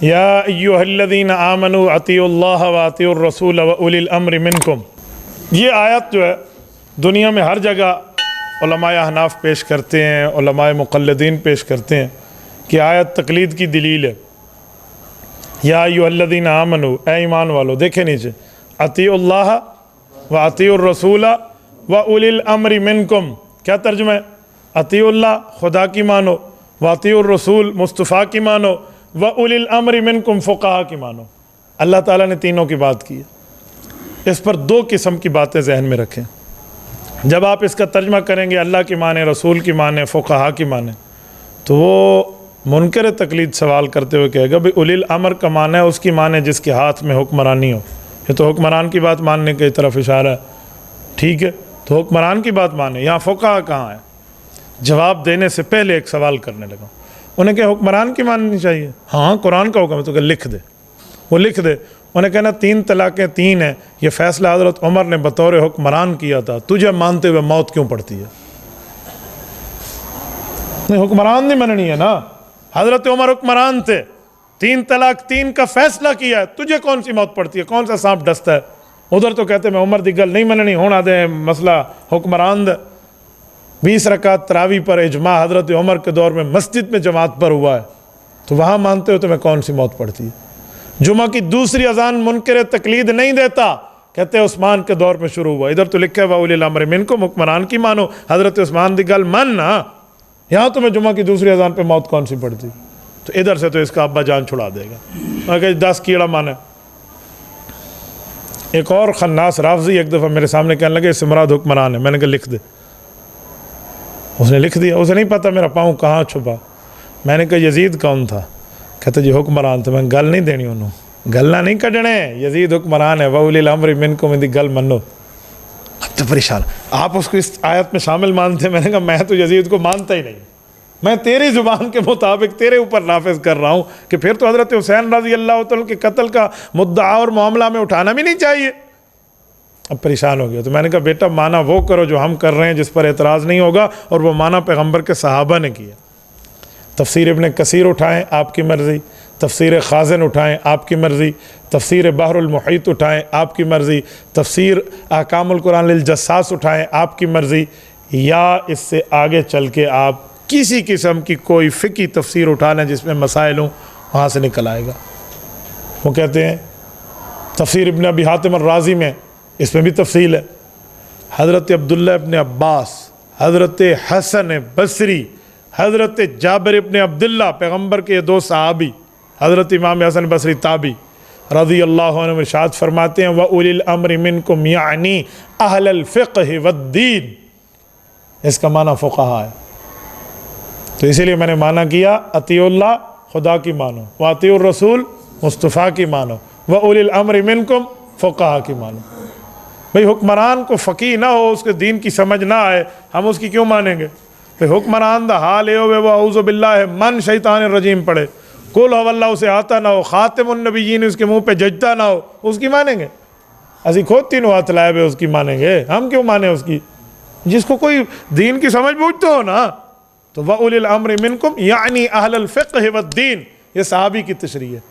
या अय्युहल्लज़ीना आमनू अतीउल्लाह व अतीउर रसूल व उलिल अम्रि मिनकुम। ये आयत जो है दुनिया में हर जगह उलमाए अहनाफ पेश करते हैं, उलमाए मुक़ल्लिदीन पेश करते हैं कि आयत तकलीद की दलील है। या अय्युहल्लज़ीना आमनू, ए ईमान वालो, देखे नीचे, अतीउल्लाह व अतीउर रसूल व उलिल अम्रि मिनकुम। क्या तर्जुमा है? अतीउल्लाह खुदा की मानो, व अतीउर रसूल मुस्तफ़ा की मानो, व उलिल अम्रि मिनकुम फ़ुक़हा की मानो। अल्लाह ताला ने तीनों की बात की है। इस पर दो किस्म की बातें जहन में रखें। जब आप इसका तर्जमा करेंगे अल्लाह की माने, रसूल की माने, फ़ुक़हा की माने, तो वो मुनकर तकलीद सवाल करते हुए कहेगा भाई उलिल अमर का माना है उसकी माने जिसके हाथ में हुक्मरानी हो। ये तो हुक्मरान की बात मानने की तरफ इशारा है, ठीक है, तो हुक्मरान की बात माने। यहाँ फ़ुक़हा कहाँ है? जवाब देने से पहले एक सवाल करने लगा। उन्हें क्या हुक्मरान की माननी चाहिए? हाँ, कुरान का हुक्म है, तो क्या लिख दे। वो लिख दे। उन्हें कहना 3 तलाक़ें 3 हैं, ये फ़ैसला हज़रत उमर ने बतौर हुक्मरान किया था, तुझे मानते हुए मौत क्यों पड़ती है? नहीं, हुक्मरान नहीं मननी है ना। हज़रत उमर हुक्मरान थे, 3 तलाक़ 3 का फ़ैसला किया है, तुझे कौन सी मौत पड़ती है? कौन सा सांप डसता है? उधर तो कहते मैं उमर दी गल नहीं मननी, होना दे मसला हुक्मरान दे। 20 रकात तरावी पर इजमा हज़रत उमर के दौर में मस्जिद में जमात पर हुआ है, तो वहाँ मानते हो तुम्हें कौन सी मौत पड़ती है? जुमा की दूसरी अजान मुनकर तकलीद नहीं देता, कहते हैं उस्मान के दौर में शुरू हुआ। इधर तो लिखा है उलिल अम्रि मिनकुम, हुक्मरान की मानो, हज़रत उस्मान दी गल मान ना। यहाँ तुम्हें जुमा की दूसरी अजान पे मौत कौन सी पड़ती? तो इधर से तो इसका अब्बा जान छुड़ा देगा। मैं 10 कीड़ा माने। एक और खन्नास राफजी एक दफ़ा मेरे सामने कहने लगे इससे मुराद हुक्मरान है। मैंने कहा लिख दे। उसने लिख दिया। उसे नहीं पता मेरा पाँव कहाँ छुपा। मैंने कहा यजीद कौन था? कहते जी हुक्मरान था। मैं गल नहीं देनी उन्होंने, गल्ला नहीं कढ़ने, यजीद हुक्मरान है, व उलिल अम्रि मिनकुम दी गल मनो। अब तो परेशान, आप उसको इस आयत में शामिल मानते। मैंने कहा मैं तो यजीद को मानता ही नहीं, मैं तेरी ज़ुबान के मुताबिक तेरे ऊपर नाफिज कर रहा हूँ कि फिर तो हज़रत हुसैन रज़ी अल्लाह तआला के कत्ल का मुद्दा और मामला में उठाना भी नहीं चाहिए। अब परेशान हो गया। तो मैंने कहा बेटा माना वो करो जो हम कर रहे हैं, जिस पर एतराज़ नहीं होगा, और वो माना पैगम्बर के सहाबा ने किया। तफसीर इब्न कसीर उठाएँ आपकी मर्ज़ी, तफसीर खाज़िन उठाएँ आपकी मर्ज़ी, तफसीर बहरुल मुहीत उठाएँ आपकी मर्ज़ी, तफसीर अहकामुल कुरान लिल जस्सास उठाएँ आपकी मर्ज़ी, या इससे आगे चल के आप किसी किस्म की कोई फ़िकी तफसीर उठा लें जिसमें मसाइल हों, वहाँ से निकल आएगा। वो कहते हैं तफसीर इब्न अबी हातिम अर्राज़ी में इसमें भी तफसील है। हज़रत अब्दुल्लाह इब्न अब्बास, हज़रत हसन बसरी, हज़रत जाबिर इब्न अब्दुल्लाह, पैगम्बर के 2 सहाबी, हज़रत इमाम हसन बसरी ताबी रज़ी अल्लाह अन्हु इरशाद फरमाते हैं व उलिल अम्रि मिनकुम यानी अहलल फ़िक़्ह वद्दीन। इसका माना फ़ुक़हा है। तो इसीलिए मैंने माना किया अतीउल्लाह खुदा की मानो, व अतीउर रसूल मुस्तफ़ा की मानो, व उलिल अम्रि मिनकुम फ़ुक़हा की मानो। भाई हुक्मरान को फ़क़ीह ना हो, उसके दीन की समझ ना आए, हम उसकी क्यों मानेंगे? भाई हुक्मरान दा हाल ये हो वो औज़ु बिल्लाहि मन शैतानिर रजीम पढ़े, कुल हवल्ला उसे आता ना हो, ख़ातिमुन नबिय्यीन उसके मुँह पे जजता ना हो, उसकी मानेंगे? असी खुद 3 हाथ लाए हुए उसकी मानेंगे? हम क्यों माने उसकी? जिसको कोई दीन की समझ बूझ तो हो ना। तो व उलिल अम्रि मिनकुम यानी अहलल फ़िक़्ह वद्दीन, ये सहाबी की तशरीह है।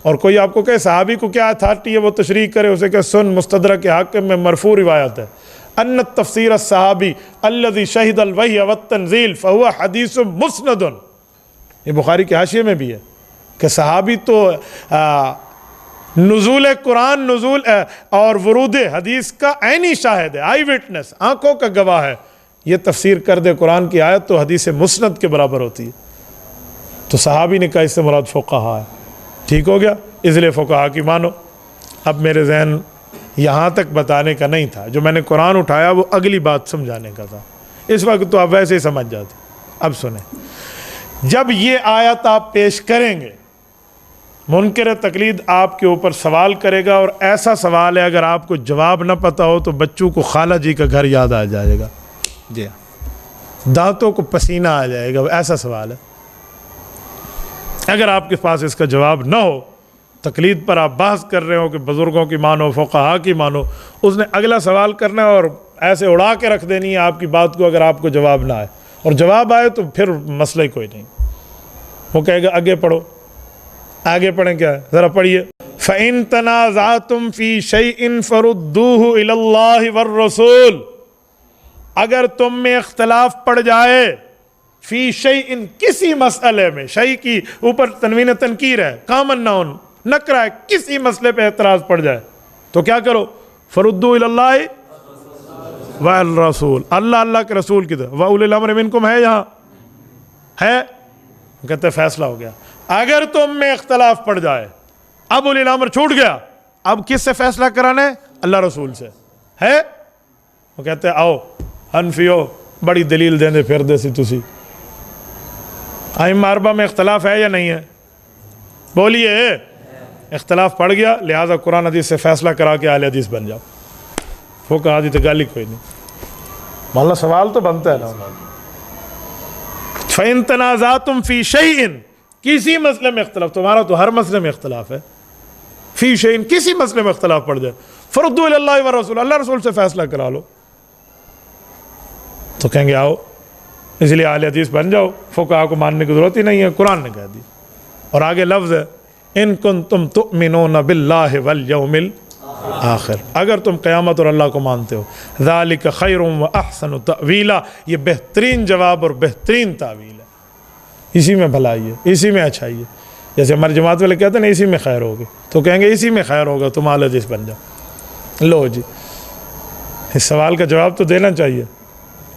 और कोई आपको कहे सहाबी को क्या अथॉरिटी है वो तशरीह करे, उसे कहे सुन मुस्तदरक के हाकिम में मरफू रिवायत है अन्न तफसीर अस्सहाबी अल्लज़ी शहिदल वही वत्तनज़ील फ़हुवा हदीसुम मुस्नदुन। ये बुखारी के हाशिये में भी है कि सहाबी तो नुज़ूल कुरान, नुज़ूल और वरूद हदीस का ऐनी शाहिद है, आई विटनेस, आँखों का गवाह है। ये तफसीर कर दे कुरान की आयत तो हदीस मुस्नद के बराबर होती है। तो सहाबी ने कहा इससे मुराद फ़ुक़हा है। ठीक हो गया, इसलिए फ़ुक़हा की मानो। अब मेरे जहन यहाँ तक बताने का नहीं था, जो मैंने कुरान उठाया वो अगली बात समझाने का था। इस वक्त तो आप वैसे ही समझ जाते। अब सुने, जब ये आयत आप पेश करेंगे, मुनकर तकलीद आपके ऊपर सवाल करेगा, और ऐसा सवाल है अगर आपको जवाब ना पता हो तो बच्चों को खाला जी का घर याद आ जाएगा, जी दांतों को पसीना आ जाएगा, ऐसा सवाल है। अगर आपके पास इसका जवाब ना हो, तकलीद पर आप बहस कर रहे हो कि बुज़ुर्गों की मानो, फ़ुक़हा की मानो, उसने अगला सवाल करना है और ऐसे उड़ा के रख देनी है आपकी बात को अगर आपको जवाब ना आए, और जवाब आए तो फिर मसला ही कोई नहीं। वो कहेगा आगे पढ़ो, आगे पढ़ें क्या है, ज़रा पढ़िए। फ़इन तनाज़अतुम फ़ी शैइन फ़रुद्दूहु इलल्लाहि वर्रसूल, अगर तुम में इख्तलाफ पड़ जाए, फ़ी शैइन किसी मसले में, शै की ऊपर तनवीन तनकीर है, कामन नाउन नकरा है, किसी मसले पे एतराज़ पड़ जाए तो क्या करो, फ़रुद्दू इलल्लाहि वल रसूल, अल्लाह अल्लाह के रसूल की तरफ, व उलिल अम्र मिनकुम है, यहाँ है, कहते फैसला हो गया। अगर तुम में इख्तलाफ पड़ जाए, अब उलिल अम्र छूट गया, अब किससे फैसला कराना है, अल्लाह रसूल से है। वो कहते आओ हनफियो बड़ी दलील देंदे फिर दे सी तुसी, आइम्मा अरबा में इख्तलाफ है या नहीं है, बोलिए। इख्तलाफ पड़ गया, लिहाजा कुरान हदीस से फैसला करा के आले हदीस बन जाओ। वो कहा दी तो गाली कोई नहीं, मान लो सवाल तो बनता है ना। फ़इन तनाज़अतुम फ़ी शैइन, किसी मसले में इख्तलाफ, तुम्हारा तो हर मसले में इख्तलाफ है, फ़ी शैइन किसी मसले में इख्तलाफ पड़ जाए, फ़रुद्दू इलल्लाहि व रसूल, अल्लाह रसूल से फैसला करा लो। तो कहेंगे आओ, इसलिए आले हदीस बन जाओ, फुक़हा को मानने की ज़रूरत ही नहीं है, कुरान ने कह दी। और आगे लफ्ज़ है इन कुंतुम तुमिनून बिल्लाहि वल यौमिल आखिर, अगर तुम क़यामत और अल्लाह को मानते हो, ज़ालिका खैरुम व अहसनु तअवीला, ये बेहतरीन जवाब और बेहतरीन तावील है, इसी में भलाई है, इसी में अच्छाई है। जैसे हमारे जमात वाले कहते हैं ना इसी में खैर होगी, तो कहेंगे इसी में खैर होगा, तुम आले हदीस बन जाओ। लो जी, इस सवाल का जवाब तो देना चाहिए।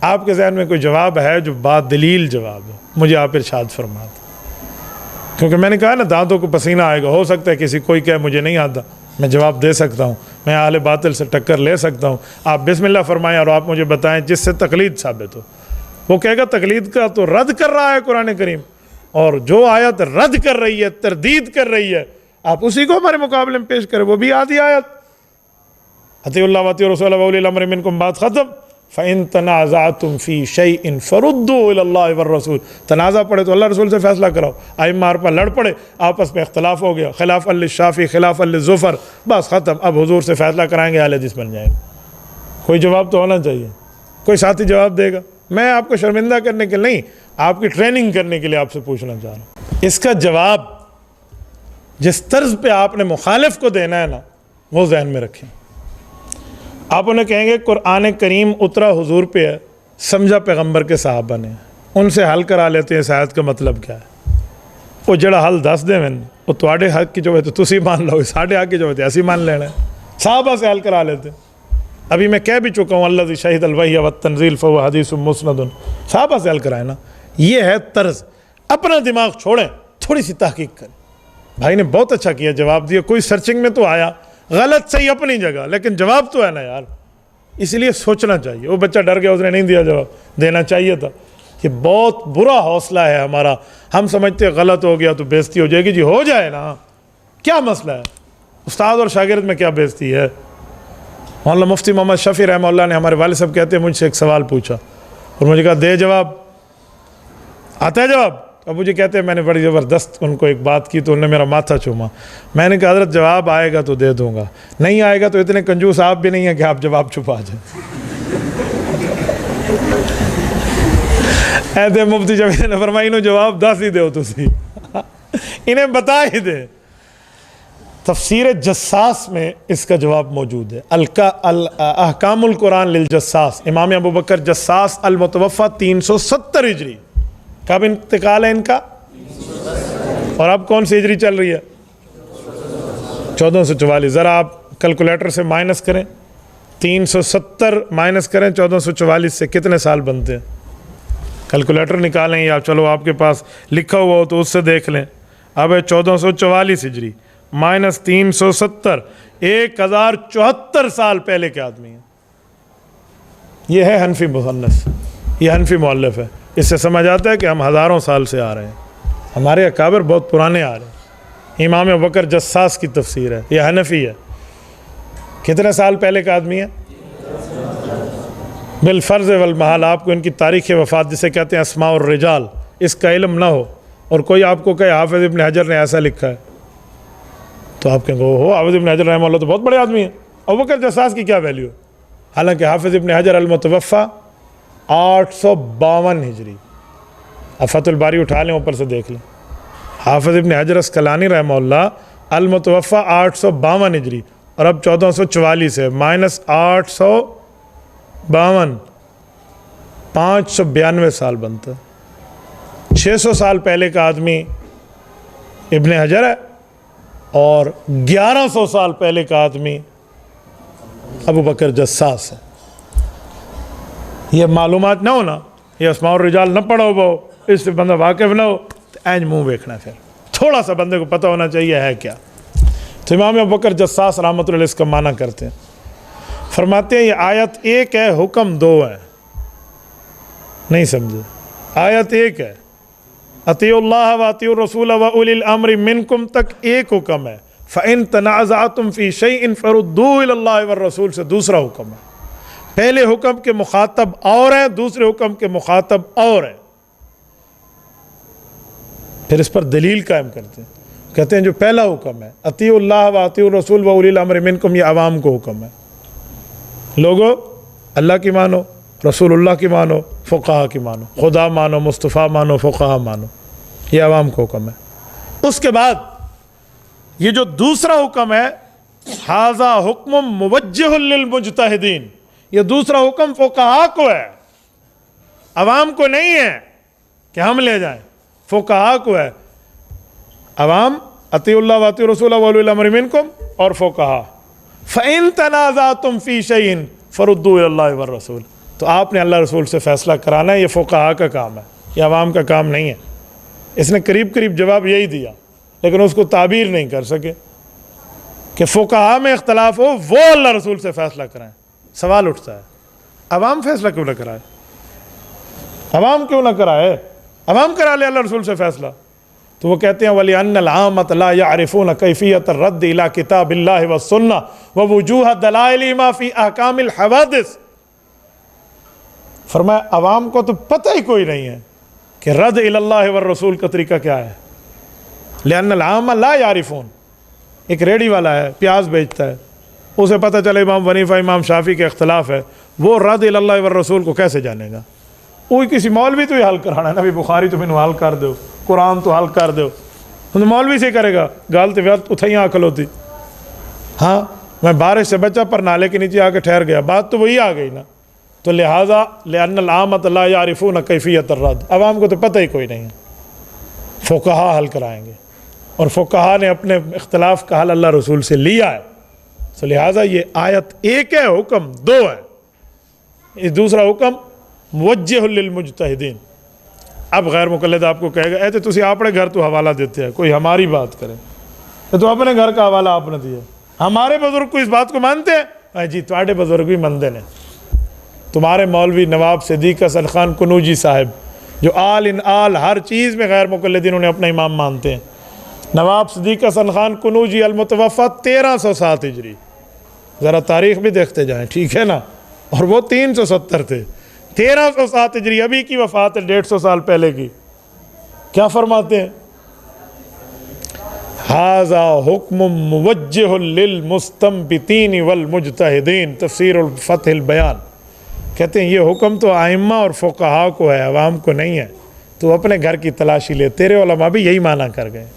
आपके ज़हन में कोई जवाब है जो बात दलील जवाब है, मुझे आप इरशाद फरमा दें। क्योंकि मैंने कहा ना दांतों को पसीना आएगा, हो सकता है किसी कोई कहे मुझे नहीं आता, मैं जवाब दे सकता हूँ, मैं आले बातिल से टक्कर ले सकता हूँ। आप बिस्मिल्लाह फरमाएं और आप मुझे बताएं जिससे तकलीद साबित हो। वो कहेगा तकलीद का तो रद्द कर रहा है कुरान करीम, और जो आयत रद्द कर रही है, तरदीद कर रही है, आप उसी को हमारे मुकाबले में पेश करें, वो भी आधी आयत अतीउल्लाह व अतीउर रसूल व उलिल अम्र मिनकुम, बात ख़त्म। फ़इन तनाज़अतुम फ़ी शैइन फ़रुद्दू इलल्लाहि वर रसूल, तनाज़ा पड़े तो अल्लाह रसूल से फैसला कराओ। आइम्मा पर लड़ पड़े, आपस में इख्तलाफ हो गया, खिलाफ अल शाफ़ी खिलाफ अल ज़ुफ़र, बस ख़त्म, अब हुज़ूर से फैसला कराएंगे, अहले हदीस बन जाएंगे। कोई जवाब तो होना चाहिए, कोई साथी जवाब देगा। मैं आपको शर्मिंदा करने के लिए नहीं, आपकी ट्रेनिंग करने के लिए आपसे पूछना चाह रहा हूँ। इसका जवाब जिस तर्ज पे आपने मुखालिफ को देना है ना, वो जहन में रखें। आप उन्हें कहेंगे कुरान करीम उतरा हुजूर पे है, समझा पैगंबर के साहबा ने, उनसे हल करा लेते हैं, इस आयत का मतलब क्या है। वो जड़ा हल दस दे मैंने, वो तुहाडे हक की जो है तो तुसी मान लो, साढ़े हक की जो है ऐसी मान लेना है, साहबा से हल करा लेते। अभी मैं कह भी चुका हूँ अल्लाज़ी शहीद अलवही व तंजील फ़हुव हदीस मुस्नदुन, साहबा से हल कराए ना, ये है तर्ज। अपना दिमाग छोड़ें, थोड़ी सी तहकीक करें। भाई ने बहुत अच्छा किया, जवाब दिया, कोई सर्चिंग में तो आया, गलत सही अपनी जगह, लेकिन जवाब तो है ना यार, इसलिए सोचना चाहिए। वो बच्चा डर गया, उसने नहीं दिया जवाब, देना चाहिए था। ये बहुत बुरा हौसला है हमारा, हम समझते गलत हो गया तो बेइज्जती हो जाएगी। जी हो जाए ना, क्या मसला है, उस्ताद और शागिर्द में क्या बेइज्जती है। मौलाना मुफ्ती मोहम्मद शफ़ी रहमतुल्लाह ने, हमारे वालिद साहब कहते हैं, मुझसे एक सवाल पूछा और मुझे कहा दे जवाब, आता है जवाब। अब मुझे कहते हैं मैंने बड़ी ज़बरदस्त उनको एक बात की तो उन्होंने मेरा माथा चूमा। मैंने कहा हज़रत जवाब आएगा तो दे दूंगा, नहीं आएगा तो इतने कंजूस आप भी नहीं हैं कि आप जवाब छुपा जाए। ऐसे मुफ्ती शफ़ी ने फरमाया इन्हों जवाब दस ही दो तुसी, इन्हें बता ही दे। तफसीर जस्सास में इसका जवाब मौजूद है, अहकामुल कुरान लिल जस्सास, इमाम अबू बकर जस्सास अल मुतवफ़ा 370 हिजरी। कब इंतकाल है इनका, और अब कौन सी हिजरी चल रही है, 1444। ज़रा आप कैलकुलेटर से माइनस करें, 370 माइनस करें 1444 से, कितने साल बनते हैं। कैलकुलेटर निकालें या चलो आपके पास लिखा हुआ हो तो उससे देख लें। अब है 1444 हिजरी माइनस 370, 1074 साल पहले के आदमी हैं। ये है हनफी मुसन्निफ, ये हनफी मुअल्लिफ है। इससे समझ आता है कि हम हज़ारों साल से आ रहे हैं, हमारे अकाबिर बहुत पुराने आ रहे हैं। इमाम अबू बकर जस्सास की तफसीर है, यह हनफी है। कितने साल पहले का आदमी है, बिलफ़र्ज़ वल महल। आपको इनकी तारीख़ वफ़ात जिसे कहते हैं अस्मा और रिजाल, इसका इल्म ना हो और कोई आपको कहे हाफ़िज़ इब्न हजर ने ऐसा लिखा है, तो आप कहेंगे हो हाफ़िज़ इब्न हजर रहमतुल्लाह तो बहुत बड़े आदमी हैं, अबू बकर जस्सास की क्या वैल्यू है। हालांकि हाफ़िज़ इब्न हजर अल मुतवफ़ा 852 हिजरी, अब फतहुल बारी उठा लें ऊपर से देख लें, हाफिज़ इब्न हजर अस्कलानी रहमहुल्लाह अल-मुतवफ़्फ़ा 852 हिजरी और अब 1444 है, -852, 592 साल बनता है। 600 साल पहले का आदमी इब्न हजर है और 1100 साल पहले का आदमी अबू बकर जस्सास है। ये मालूमात ना हो ना, ये अस्मा और रिजाल न पढ़ो वो, इससे बंदा वाकिफ ना हो तो ऐज मुँह देखना, फिर थोड़ा सा बंदे को पता होना चाहिए है क्या। तो इमाम अबू बकर जस्सास रहमतुल्लाह अलैह इसका माना करते हैं, फरमाते हैं ये आयत एक है, हुक्म दो है। नहीं समझे? आयत एक है, अतीउल्लाह व अतीउर रसूल व उलिल अम्रि मिनकुम तक एक हुक्म है, फ़इन तनाज़अतुम फ़ी शैइन फ़रुद्दू इलल्लाहि व रसूल से दूसरा हुक्म है। पहले हुक्म के मुखातब और है, दूसरे हुक्म के मुखातब और है। फिर इस पर दलील कायम करते हैं, कहते हैं जो पहला हुक्म है अतीउल्लाह व अतीउर रसूल व उलिल अम्रि मिनकुम, ये आवाम को हुक्म है। लोगो अल्लाह की मानो, रसूलुल्लाह की मानो, फ़ुक़हा की मानो, खुदा मानो, मुस्तफ़ा मानो, फ़ुक़हा मानो, ये आवाम को हुक्म है। उसके बाद ये जो दूसरा हुक्म है, हाज़ा हुक्म मुवज्जहुल लिल मुज्तहिदीन, ये दूसरा हुक्म फ़ुक़हा को है, आवाम को नहीं है कि हम ले जाएं, फ़ुक़हा को है। अवाम अतीउल्लाह व अतीउर रसूल व उलिल अम्रि मिनकुम और फ़ुक़हा, फ़इन तनाज़अतुम फ़ी शैइन फ़रुद्दू इलल्लाहि व रसूल, तो आपने अल्लाह रसूल से फ़ैसला कराना है। ये फ़ुक़हा का काम है, ये आवाम का काम नहीं है। इसने करीब करीब जवाब यही दिया, लेकिन उसको ताबीर नहीं कर सके कि फ़ुक़हा में इख्तलाफ हो, वो अल्लाह रसूल से फ़ैसला कराएं। सवाल उठता है, अवाम फ़ैसला क्यों ना कराए? अवाम क्यों ना कराए? अवाम करा ले अल्लाह रसूल से फ़ैसला। तो वो कहते हैं वली अन्नल आमत ला यारिफून कैफियत रद्द इला किताबिल्लाहि व सुन्नह व वजूह दलाइल मा फी अहकामिल हवादिस। फरमाया अवाम को तो पता ही कोई नहीं है कि रद्द इलल्लाहि व रसूल का तरीका क्या है। लिअन्नल आम ला यारिफून, एक रेडी वाला है, प्याज बेचता है, उसे पता चले इमाम हनीफा इमाम शाफी के इख्तलाफ है, वो रद्द इलल्लाहि व रसूल को कैसे जानेगा? वो किसी मौलवी तो ही हल कराना है ना, भी बुखारी तो मैंने हल कर दो, कुरान तो हल कर दो, तो मौलवी से करेगा। गाल तो व्यर्थ उठाई आँखल होती। हाँ, मैं बारिश से बचा पर नाले के नीचे आके ठहर गया, बात तो वही आ गई ना। तो लिहाजा लिअन्नल आमत ला यारिफून कैफियत रद्द, अवाम को तो पता ही कोई नहीं है, फ़ुक़हा हल कराएंगे और फ़ुक़हा ने अपने इख्तलाफ का हल अल्लाह रसूल से लिया है। तो लिहाजा ये आयत एक है, हुक्म दो है। ये दूसरा हुक्म मुवज्जहुल लिल मुज्तहिदीन। अब गैर मुक़ल्लिद आपको कहेगा ऐसे तुसी आपने घर तो हवाला देते हैं, कोई हमारी बात करे तो अपने घर का हवाला आपने दिया। हमारे बुजुर्ग को इस बात को मानते हैं जी, तुम्हारे बुजुर्ग भी मनते ने। तुम्हारे मौलवी नवाब सिद्दीक़ हसन खान कनूजी साहब जो आल इन आल हर चीज़ में गैर मुक़ल्लिदीन उन्हें अपना इमाम मानते हैं। नवाब सिद्दीक़ हसन खान कनूजी अल-मुतवफ़्फ़ा 1307 हिजरी, ज़रा तारीख़ भी देखते जाएँ, ठीक है ना। और वो 370 थे, 1307 हिजरी, अभी की वफ़ात है 150 साल पहले की। क्या फरमाते हैं? हाज़ा हुक्मुम मुवज्जहुल लिल मुस्तंबितीन वल मुज्तहिदीन, तफ़सीरुल फ़थ्हुल बयान। कहते हैं ये हुक्म तो आइम्मा और फ़ुक़हा को है, अवाम को नहीं है। तो अपने घर की तलाशी ले, तेरे उलमा भी यही माना कर गए।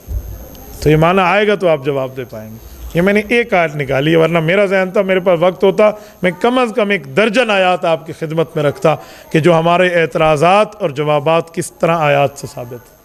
तो ये माना आएगा तो आप जवाब दे पाएंगे। ये मैंने एक आयत निकाली है, वरना मेरा ज़हन था, मेरे पास वक्त होता मैं कम अज़ कम एक दर्जन आयात आपकी खिदमत में रखता कि जो हमारे एतराज़ात और जवाबात किस तरह आयात से साबित है।